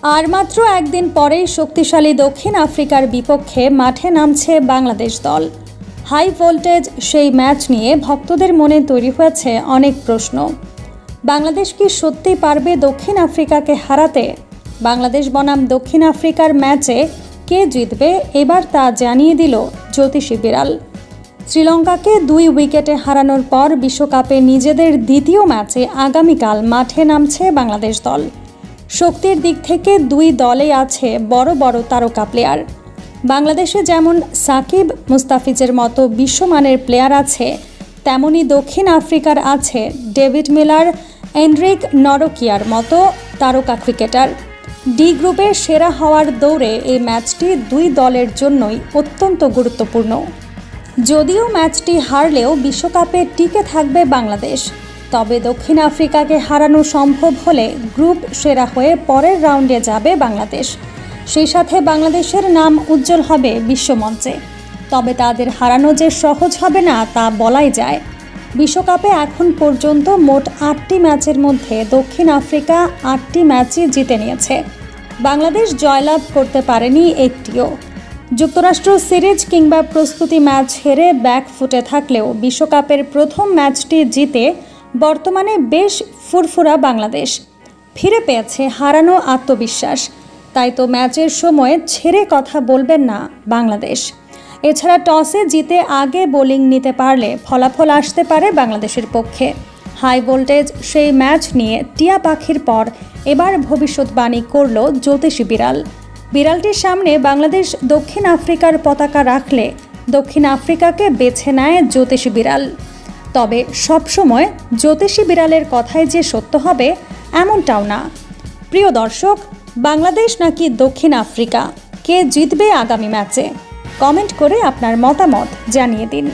আর মাত্র একদিন পরেই শক্তিশালী দক্ষিণ আফ্রিকার বিপক্ষে মাঠে নামছে বাংলাদেশ দল। হাই ভোল্টেজ সেই ম্যাচ নিয়ে ভক্তদের মনে তৈরি হয়েছে অনেক প্রশ্ন। বাংলাদেশ কি সত্যি পারবে দক্ষিণ আফ্রিকাকে হারাতে? বাংলাদেশ বনাম দক্ষিণ আফ্রিকার ম্যাচে কে জিতবে এবার তা জানিয়ে দিল জ্যোতিষী বিড়াল। শ্রীলঙ্কাকে 2 উইকেটে হারানোর পর বিশ্বকাপে নিজেদের দ্বিতীয় ম্যাচে আগামীকাল মাঠে নামছে বাংলাদেশ দল। শক্তির দিক থেকে 2 দলেই আছে বড় বড় তারকা প্লেয়ার। বাংলাদেশে যেমন সাকিব, মুস্তাফিজের মতো বিশ্বমানের প্লেয়ার আছে, তেমনি দক্ষিণ আফ্রিকার আছে ডেভিড মিলার, এন্ড্রিক নরকিয়ার মতো তারকা ক্রিকেটার। ডি গ্রুপের সেরা হওয়ার দৌড়ে এই ম্যাচটি 2 দলের জন্যই অত্যন্ত গুরুত্বপূর্ণ। যদিও ম্যাচটি হারলেও বিশ্বকাপে টিকে থাকবে বাংলাদেশ, তবে দক্ষিণ আফ্রিকাকে হারানো সম্ভব হলে গ্রুপ সেরা হয়ে পরের রাউন্ডে যাবে বাংলাদেশ। সেই সাথে বাংলাদেশের নাম উজ্জ্বল হবে বিশ্বমঞ্চে। তবে তাদের হারানো যে সহজ হবে না তা বলাই যায়। বিশ্বকাপে এখন পর্যন্ত মোট 8টি ম্যাচের মধ্যে দক্ষিণ আফ্রিকা 8টি ম্যাচই জিতে নিয়েছে। বাংলাদেশ জয়লাভ করতে পারেনি একটিও। যুক্তরাষ্ট্র সিরিজ কিংবা প্রস্তুতি ম্যাচ হেরে ব্যাকফুটে থাকলেও বিশ্বকাপের প্রথম ম্যাচটি জিতে বর্তমানে বেশ ফুরফুরা বাংলাদেশ। ফিরে পেয়েছে হারানো আত্মবিশ্বাস। তাই তো ম্যাচের সময় ছেড়ে কথা বলবেন না বাংলাদেশ। এছাড়া টসে জিতে আগে বোলিং নিতে পারলে ফলাফল আসতে পারে বাংলাদেশের পক্ষে। হাই ভোল্টেজ সেই ম্যাচ নিয়ে টিয়া পাখির পর এবার ভবিষ্যৎবাণী করল জ্যোতিষী বিড়াল। বিড়ালটির সামনে বাংলাদেশ দক্ষিণ আফ্রিকার পতাকা রাখলে দক্ষিণ আফ্রিকাকে বেছে নেয় জ্যোতিষী বিড়াল। তবে সবসময় জ্যোতিষী বিড়ালের কথাই যে সত্য হবে এমনটাও না। প্রিয় দর্শক, বাংলাদেশ নাকি দক্ষিণ আফ্রিকা, কে জিতবে আগামী ম্যাচে? কমেন্ট করে আপনার মতামত জানিয়ে দিন।